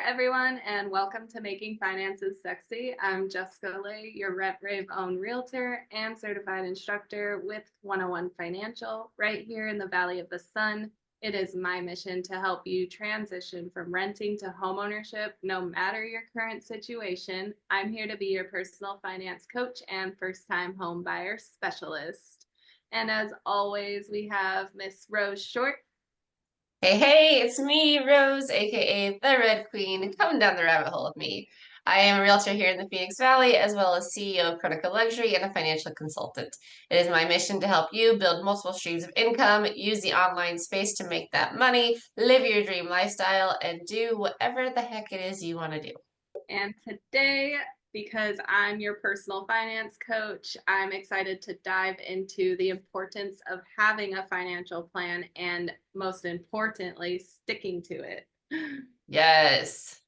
everyone, and welcome to Making Finances Sexy. I'm Jessica Lay, your Rent Rave owned realtor and certified instructor with 101 Financial right here in the Valley of the Sun. It is my mission to help you transition from renting to homeownership, no matter your current situation. I'm here to be your personal finance coach and first time home buyer specialist. And as always, we have Miss Rose Short. Hey, it's me, Rose, aka the Red Queen, coming down the rabbit hole with me. I am a realtor here in the Phoenix Valley, as well as CEO of Critical Luxury and a financial consultant. It is my mission to help you build multiple streams of income, use the online space to make that money, live your dream lifestyle, and do whatever the heck it is you want to do. And today, because I'm your personal finance coach, I'm excited to dive into the importance of having a financial plan and, most importantly, sticking to it. Yes.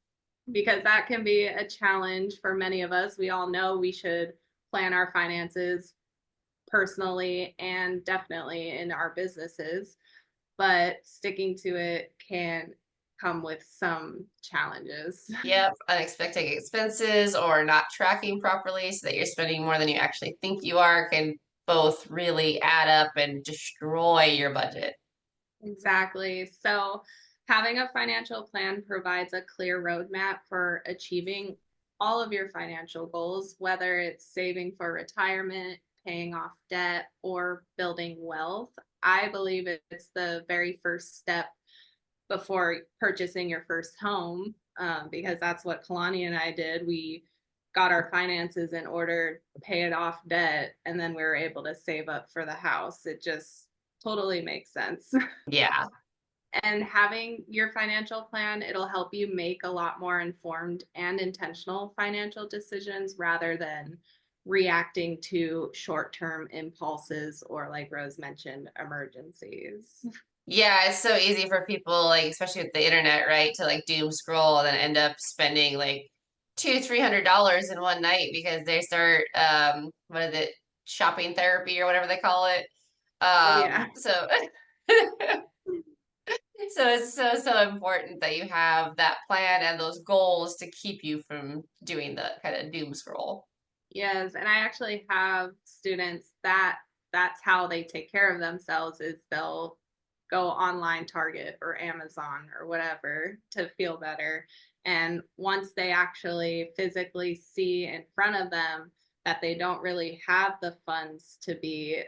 Because that can be a challenge for many of us. We all know we should plan our finances personally and definitely in our businesses, but sticking to it can come with some challenges. Yep, unexpected expenses or not tracking properly so that you're spending more than you actually think you are can both really add up and destroy your budget. Exactly. So, having a financial plan provides a clear roadmap for achieving all of your financial goals, whether it's saving for retirement, paying off debt, or building wealth. I believe it's the very first step before purchasing your first home, because that's what Kalani and I did. We got our finances in order, paid off debt, and then we were able to save up for the house. It just totally makes sense. Yeah. And having your financial plan, it'll help you make a lot more informed and intentional financial decisions rather than reacting to short-term impulses or, like Rose mentioned, emergencies. Yeah, it's so easy for people, like especially with the internet, right, to like doom scroll and then end up spending like $200-300 in one night because they start what is it, shopping therapy or whatever they call it. Oh yeah. So so it's so important that you have that plan and those goals to keep you from doing the kind of doom scroll. Yes, and I actually have students that that's how they take care of themselves is they'll go online Target or Amazon or whatever to feel better. And once they actually physically see in front of them that they don't really have the funds to be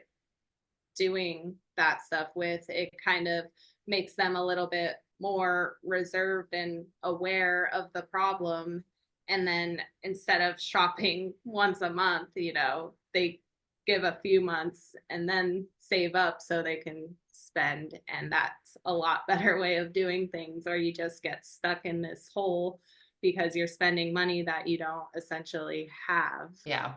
doing that stuff with, it kind of makes them a little bit more reserved and aware of the problem. And then instead of shopping once a month, they give a few months and then save up so they can spend. And that's a lot better way of doing things, or you just get stuck in this hole because you're spending money that you don't essentially have. Yeah.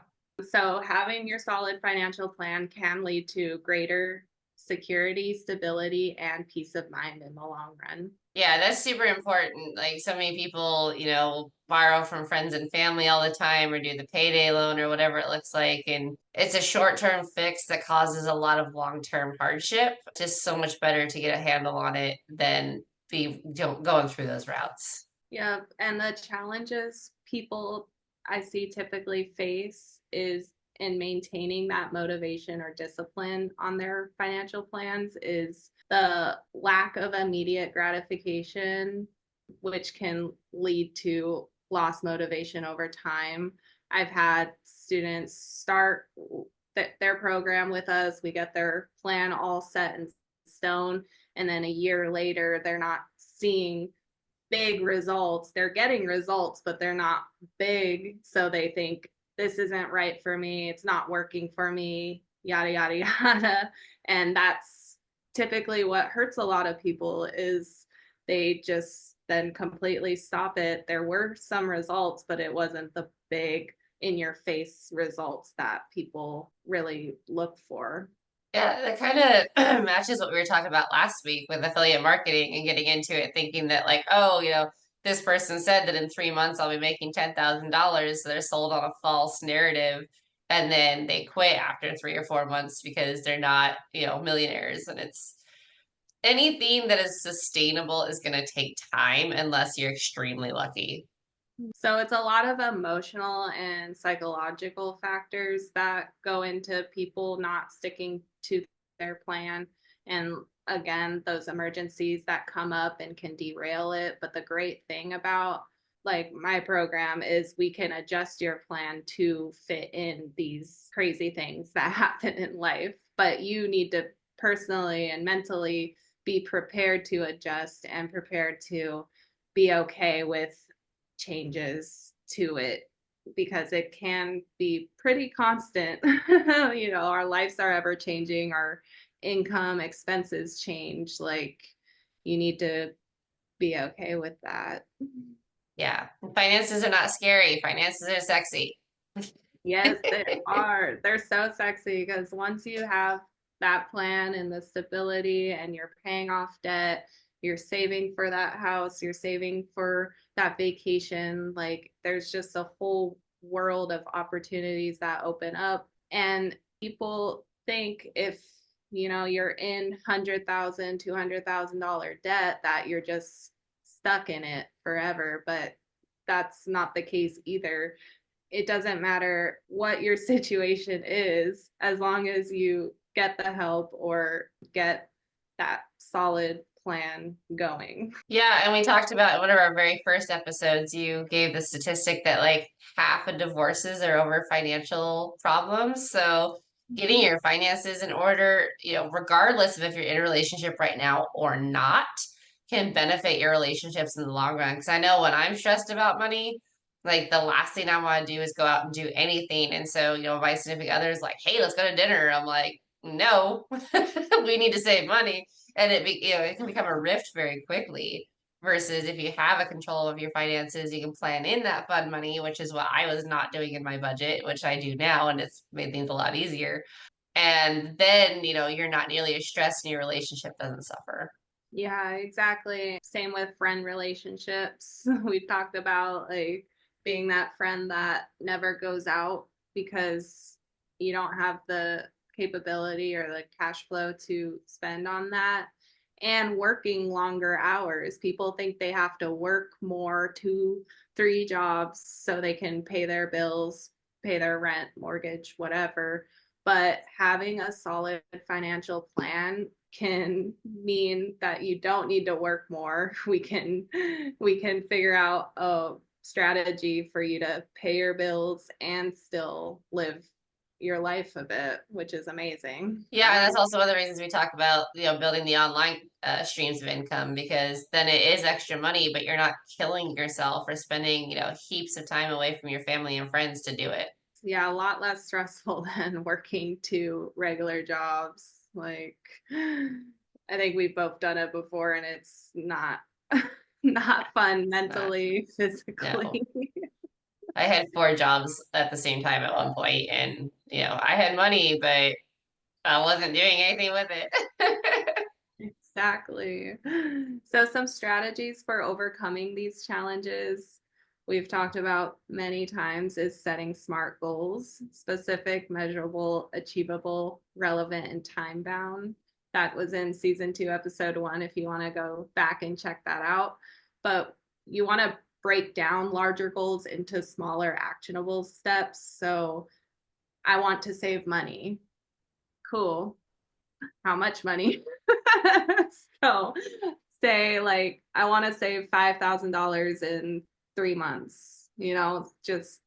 So, having your solid financial plan can lead to greater security, stability, and peace of mind in the long run. Yeah, that's super important. Like so many people, borrow from friends and family all the time or do the payday loan or whatever it looks like. And it's a short-term fix that causes a lot of long-term hardship. Just so much better to get a handle on it than be going through those routes. Yeah. And the challenges people I see typically face is in maintaining that motivation or discipline on their financial plans is the lack of immediate gratification, which can lead to lost motivation over time. I've had students start their program with us. We get their plan all set in stone. And then a year later, they're not seeing big results. They're getting results, but they're not big. So they think this isn't right for me. It's not working for me, yada, yada, yada. And that's typically what hurts a lot of people is they just then completely stop it. There were some results, but it wasn't the big in your face results that people really look for. Yeah, that kind of matches what we were talking about last week with affiliate marketing and getting into it thinking that like, oh, this person said that in 3 months I'll be making $10,000. So they're sold on a false narrative and then they quit after 3 or 4 months because they're not, millionaires. And anything that is sustainable is going to take time unless you're extremely lucky. So it's a lot of emotional and psychological factors that go into people not sticking to their plan. And again, those emergencies that come up and can derail it. But the great thing about like my program is we can adjust your plan to fit in these crazy things that happen in life. But you need to personally and mentally be prepared to adjust and prepared to be okay with changes to it because it can be pretty constant. Our lives are ever changing, our income, expenses change. Like, you need to be okay with that. Yeah. Finances are not scary. Finances are sexy. Yes, they are. They're so sexy because once you have that plan and the stability and you're paying off debt, you're saving for that house, you're saving for that vacation, like there's just a whole world of opportunities that open up. And people think if you're in $100,000, $200,000 debt that you're just stuck in it forever, but that's not the case either. It doesn't matter what your situation is, as long as you get the help or get that solid plan going. Yeah, and we talked about in one of our very first episodes, you gave the statistic that like half of divorces are over financial problems. So getting your finances in order, regardless of if you're in a relationship right now or not, can benefit your relationships in the long run. Because I know when I'm stressed about money, like the last thing I want to do is go out and do anything. And so, my significant other's like, hey, let's go to dinner. I'm like, no, we need to save money, and it can become a rift very quickly. Versus if you have a control of your finances, you can plan in that fund money, which is what I was not doing in my budget, which I do now, and it's made things a lot easier. And then you're not nearly as stressed, and your relationship doesn't suffer. Yeah, exactly. Same with friend relationships. We've talked about like being that friend that never goes out because you don't have the capability or the cash flow to spend on that. And working longer hours. People think they have to work more, two, three jobs so they can pay their bills, pay their rent, mortgage, whatever. But having a solid financial plan can mean that you don't need to work more. We can figure out a strategy for you to pay your bills and still live your life a bit, which is amazing. Yeah, and that's also one of the reasons we talk about, building the online streams of income, because then it is extra money, but you're not killing yourself or spending, heaps of time away from your family and friends to do it. Yeah, a lot less stressful than working two regular jobs. Like, I think we've both done it before and it's not fun It's not, mentally, no. physically. I had four jobs at the same time at one point, and I had money, but I wasn't doing anything with it. Exactly. So, some strategies for overcoming these challenges we've talked about many times is setting SMART goals: specific, measurable, achievable, relevant, and time bound. That was in season 2, episode 1, if you want to go back and check that out. But you want to break down larger goals into smaller, actionable steps. So, I want to save money. Cool. How much money? So say like I want to save $5,000 in 3 months, just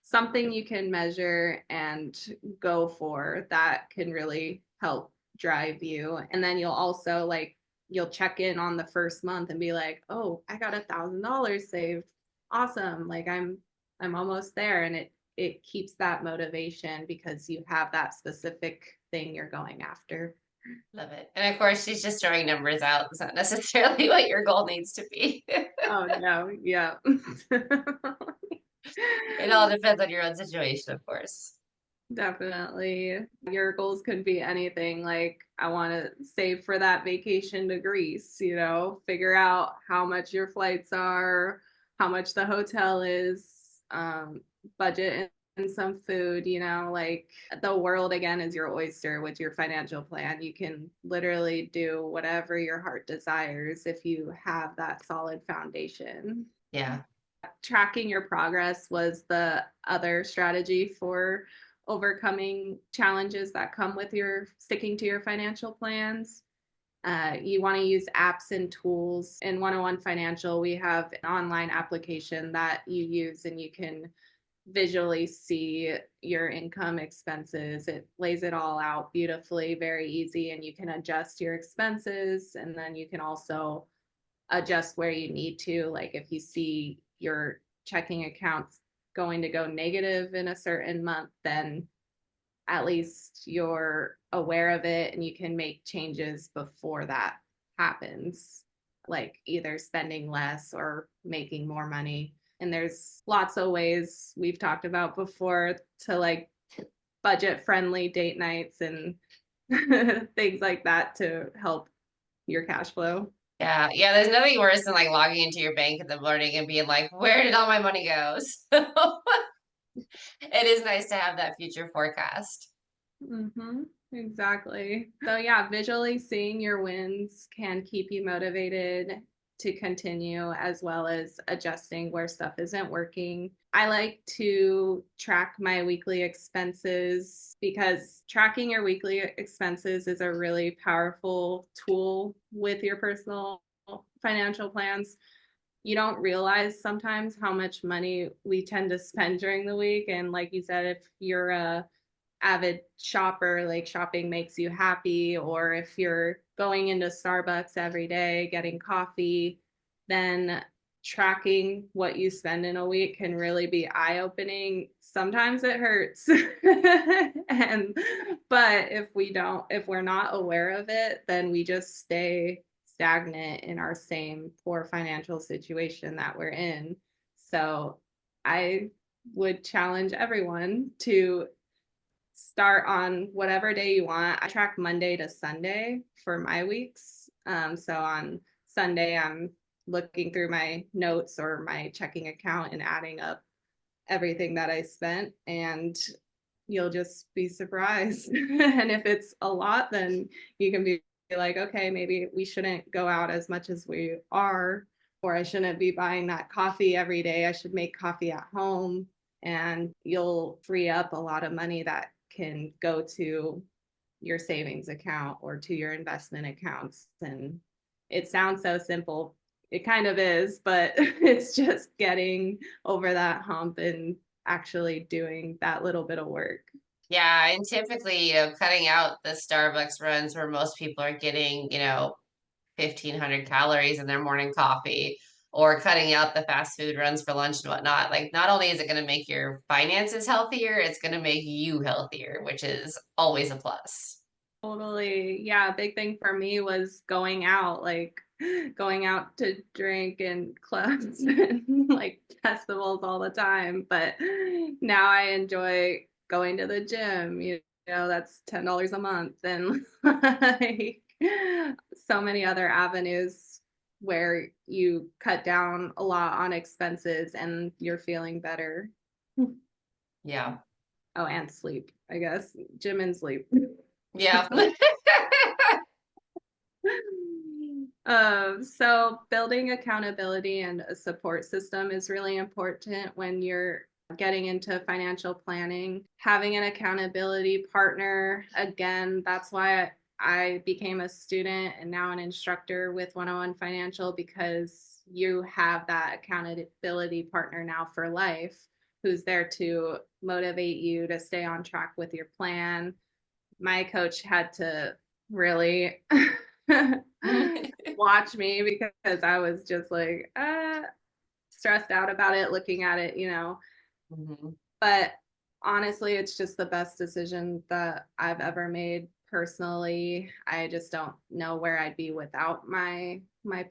something you can measure and go for that can really help drive you. And then you'll check in on the first month and be like, oh, I got $1,000 saved. Awesome. Like I'm almost there. And it keeps that motivation because you have that specific thing you're going after. Love it. And of course, she's just throwing numbers out. It's not necessarily what your goal needs to be. Oh no, yeah. It all depends on your own situation, of course. Definitely. Your goals could be anything. Like, I want to save for that vacation to Greece, figure out how much your flights are, how much the hotel is, budget some food, like the world again is your oyster with your financial plan. You can literally do whatever your heart desires if you have that solid foundation. Yeah. Tracking your progress was the other strategy for overcoming challenges that come with your sticking to your financial plans. You want to use apps and tools. In 101 Financial, we have an online application that you use and you can visually see your income expenses. It lays it all out beautifully, very easy, and you can adjust your expenses. And then you can also adjust where you need to. Like if you see your checking accounts going to go negative in a certain month, then at least you're aware of it and you can make changes before that happens, like either spending less or making more money. And there's lots of ways we've talked about before to like budget friendly date nights and things like that to help your cash flow. Yeah. Yeah. There's nothing worse than like logging into your bank in the morning and being like, where did all my money go? So it is nice to have that future forecast. Mm-hmm. Exactly. So yeah, visually seeing your wins can keep you motivated to continue as well as adjusting where stuff isn't working. I like to track my weekly expenses because tracking your weekly expenses is a really powerful tool with your personal financial plans. You don't realize sometimes how much money we tend to spend during the week. And like you said, if you're a avid shopper, like shopping makes you happy, or if you're going into Starbucks every day getting coffee, then tracking what you spend in a week can really be eye-opening. Sometimes it hurts. and but if we're not aware of it, then we just stay stagnant in our same poor financial situation that we're in. So I would challenge everyone to start on whatever day you want. I track Monday to Sunday for my weeks. So on Sunday, I'm looking through my notes or my checking account and adding up everything that I spent, and you'll just be surprised. And if it's a lot, then you can be like, okay, maybe we shouldn't go out as much as we are, or I shouldn't be buying that coffee every day. I should make coffee at home. And you'll free up a lot of money that can go to your savings account or to your investment accounts. And it sounds so simple. It kind of is, but it's just getting over that hump and actually doing that little bit of work. Yeah, and typically, cutting out the Starbucks runs where most people are getting, 1,500 calories in their morning coffee, or cutting out the fast food runs for lunch and whatnot. Like, not only is it going to make your finances healthier, it's going to make you healthier, which is always a plus. Totally. Yeah, big thing for me was going out, like going out to drink and clubs and like festivals all the time. But now I enjoy going to the gym. That's $10 a month and like so many other avenues where you cut down a lot on expenses and you're feeling better. Yeah. Oh, and sleep, I guess. Gym and sleep. Yeah. So building accountability and a support system is really important when you're getting into financial planning. Having an accountability partner, again, that's why I became a student and now an instructor with 101 Financial, because you have that accountability partner now for life who's there to motivate you to stay on track with your plan. My coach had to really watch me because I was just like stressed out about it, looking at it. Mhm. But honestly, it's just the best decision that I've ever made personally. I just don't know where I'd be without my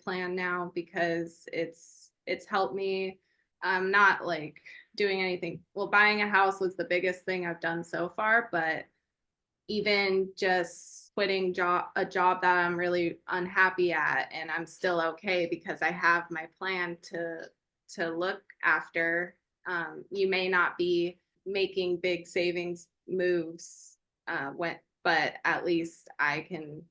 plan now, because it's helped me. I'm not like doing anything. Well, buying a house was the biggest thing I've done so far, but even just quitting a job that I'm really unhappy at, and I'm still okay because I have my plan to look after. You may not be making big savings moves but at least I can,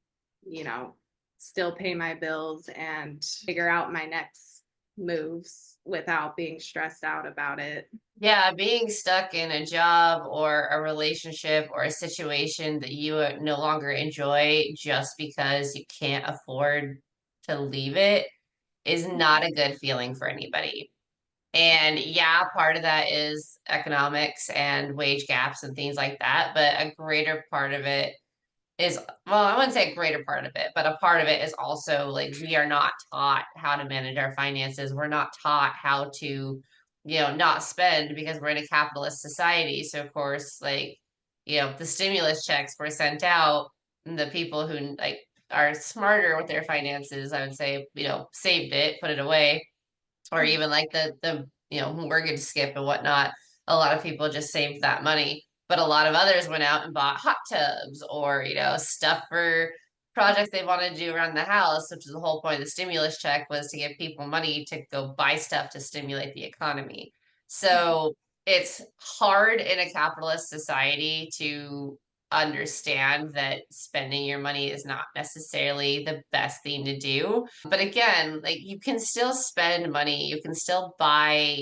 you know, still pay my bills and figure out my next moves without being stressed out about it. Yeah, being stuck in a job or a relationship or a situation that you no longer enjoy just because you can't afford to leave it is not a good feeling for anybody. And yeah, part of that is economics and wage gaps and things like that, but a greater part of it is, well, I wouldn't say a greater part of it, but a part of it is also like we are not taught how to manage our finances. We're not taught how to, not spend because we're in a capitalist society. So of course, like, the stimulus checks were sent out, and the people who like are smarter with their finances, I would say, saved it, put it away, or even like the mortgage skip and whatnot. A lot of people just saved that money, but a lot of others went out and bought hot tubs or stuff for projects they wanted to do around the house, which is the whole point of the stimulus check, was to give people money to go buy stuff to stimulate the economy. So it's hard in a capitalist society to understand that spending your money is not necessarily the best thing to do. But again, like you can still spend money, you can still buy,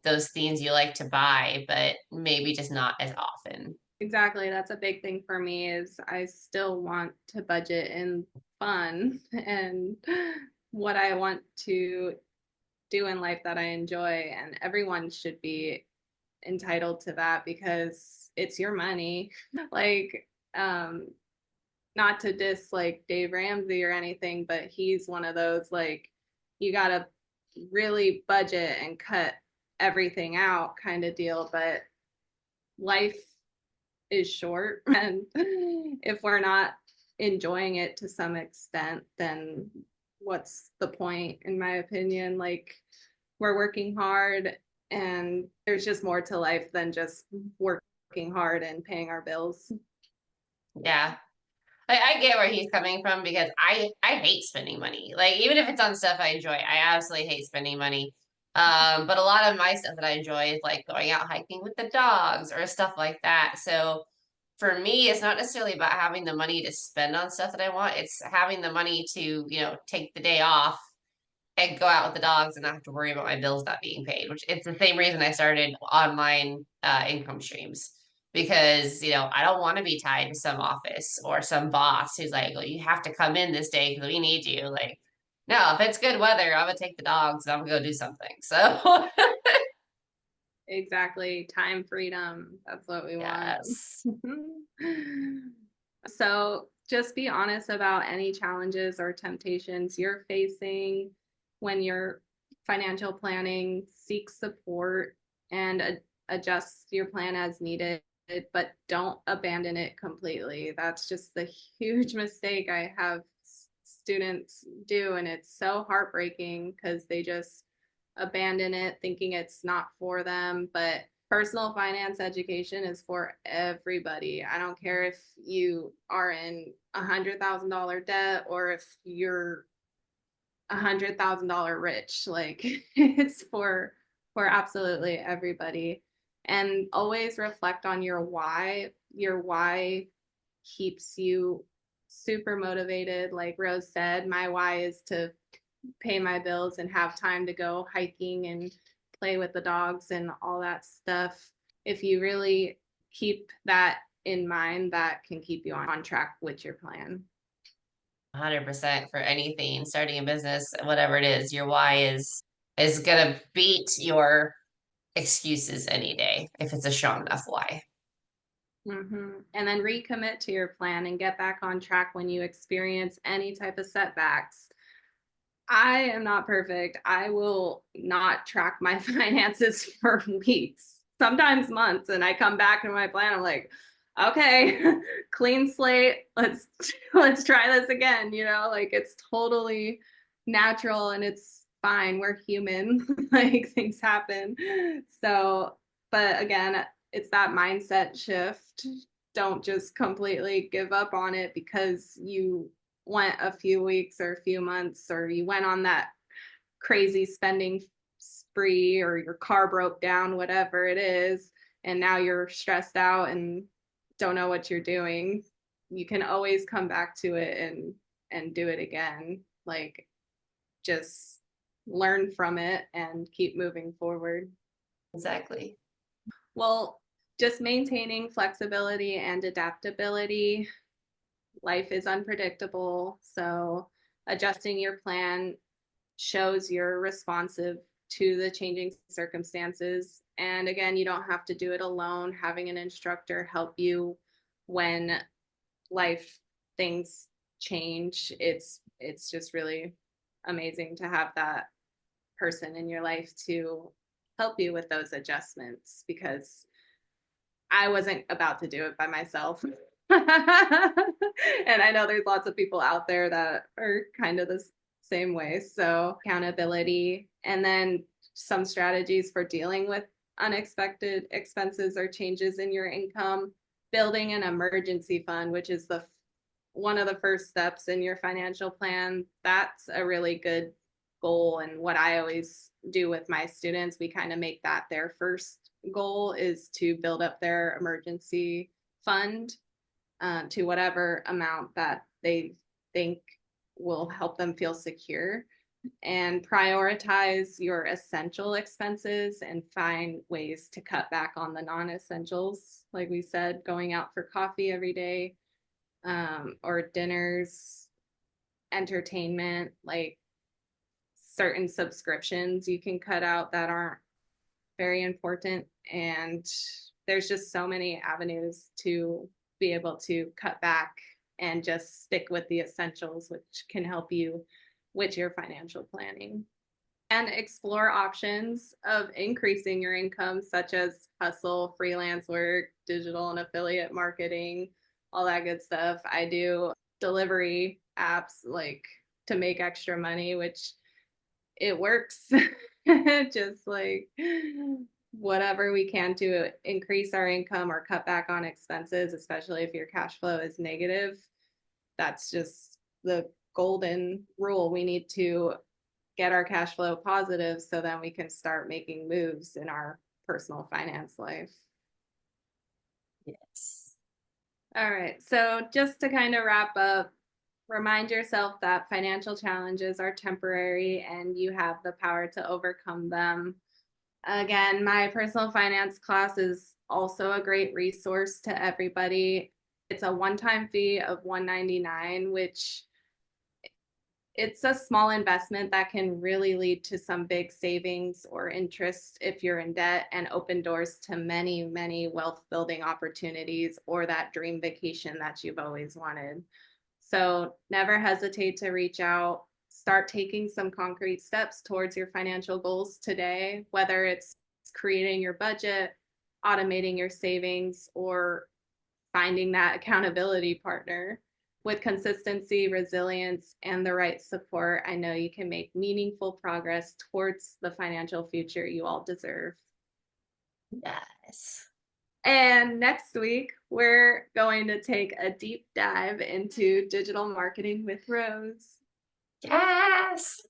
those things you like to buy, but maybe just not as often. Exactly. That's a big thing for me is I still want to budget in fun and what I want to do in life that I enjoy. And everyone should be entitled to that because it's your money. Like, not to diss like Dave Ramsey or anything, but he's one of those like you gotta really budget and cut everything out kind of deal. But life is short, and if we're not enjoying it to some extent, then what's the point, in my opinion? Like, we're working hard, and there's just more to life than just working hard and paying our bills. Yeah. I get where he's coming from because I hate spending money. Like even if it's on stuff I enjoy, I absolutely hate spending money. But a lot of my stuff that I enjoy is like going out hiking with the dogs or stuff like that. So for me, it's not necessarily about having the money to spend on stuff that I want. It's having the money to, take the day off and go out with the dogs and not have to worry about my bills not being paid, which it's the same reason I started online income streams. Because, I don't want to be tied to some office or some boss who's like, well, you have to come in this day because we need you. Like, no, if it's good weather, I'm gonna take the dogs and I'm gonna go do something. So Exactly. Time freedom. That's what we want. yes. So just be honest about any challenges or temptations you're facing when you're financial planning. Seek support and adjust your plan as needed, but don't abandon it completely. That's just the huge mistake I have students do. And it's so heartbreaking because they just abandon it thinking it's not for them. But personal finance education is for everybody. I don't care if you are in $100,000 debt or if you're $100,000 rich. Like, it's for absolutely everybody. And always reflect on your why. Your why keeps you super motivated. Like Rose said, my why is to pay my bills and have time to go hiking and play with the dogs and all that stuff. If you really keep that in mind, that can keep you on track with your plan. 100% for anything, starting a business, whatever it is, your why is gonna beat your excuses any day if it's a strong enough why. And then recommit to your plan and get back on track when you experience any type of setbacks. I am not perfect. I will not track my finances for weeks, sometimes months, and I come back to my plan. I'm like, okay, clean slate. Let's try this again. Like, it's totally natural and it's fine. We're human. Like, things happen. So, but again, it's that mindset shift. Don't just completely give up on it because you went a few weeks or a few months or you went on that crazy spending spree or your car broke down, whatever it is. and now you're stressed out and don't know what you're doing, you can always come back to it and do it again. Like, just learn from it and keep moving forward. Exactly. Well, just maintaining flexibility and adaptability. Life is unpredictable, so adjusting your plan shows you're responsive to the changing circumstances. And again, you don't have to do it alone. Having an instructor help you when life things change, it's just really amazing to have that person in your life to help you with those adjustments, because I wasn't about to do it by myself. And I know there's lots of people out there that are kind of the same way. So, accountability, and then some strategies for dealing with unexpected expenses or changes in your income. Building an emergency fund, which is the one of the first steps in your financial plan. That's a really good goal. And what I always do with my students, we kind of make that their first goal, is to build up their emergency fund to whatever amount that they think will help them feel secure, and prioritize your essential expenses and find ways to cut back on the non-essentials. Like we said, going out for coffee every day, or dinners, entertainment, like certain subscriptions you can cut out that aren't very important. And there's just so many avenues to be able to cut back and just stick with the essentials, which can help you with your financial planning. And explore options of increasing your income, such as hustle, freelance work, digital and affiliate marketing, all that good stuff. I do delivery apps like to make extra money, which it works. Just like whatever we can to increase our income or cut back on expenses, especially if your cash flow is negative. That's just the golden rule. We need to get our cash flow positive so then we can start making moves in our personal finance life. Yes. All right. So just to kind of wrap up, remind yourself that financial challenges are temporary and you have the power to overcome them. Again, my personal finance class is also a great resource to everybody. It's a one-time fee of $199, which it's a small investment that can really lead to some big savings or interest if you're in debt, and open doors to many, many wealth building opportunities or that dream vacation that you've always wanted. So never hesitate to reach out. Start taking some concrete steps towards your financial goals today, whether it's creating your budget, automating your savings, or finding that accountability partner. With consistency, resilience, and the right support, I know you can make meaningful progress towards the financial future you all deserve. Yes. And next week, we're going to take a deep dive into digital marketing with Rose. Yes.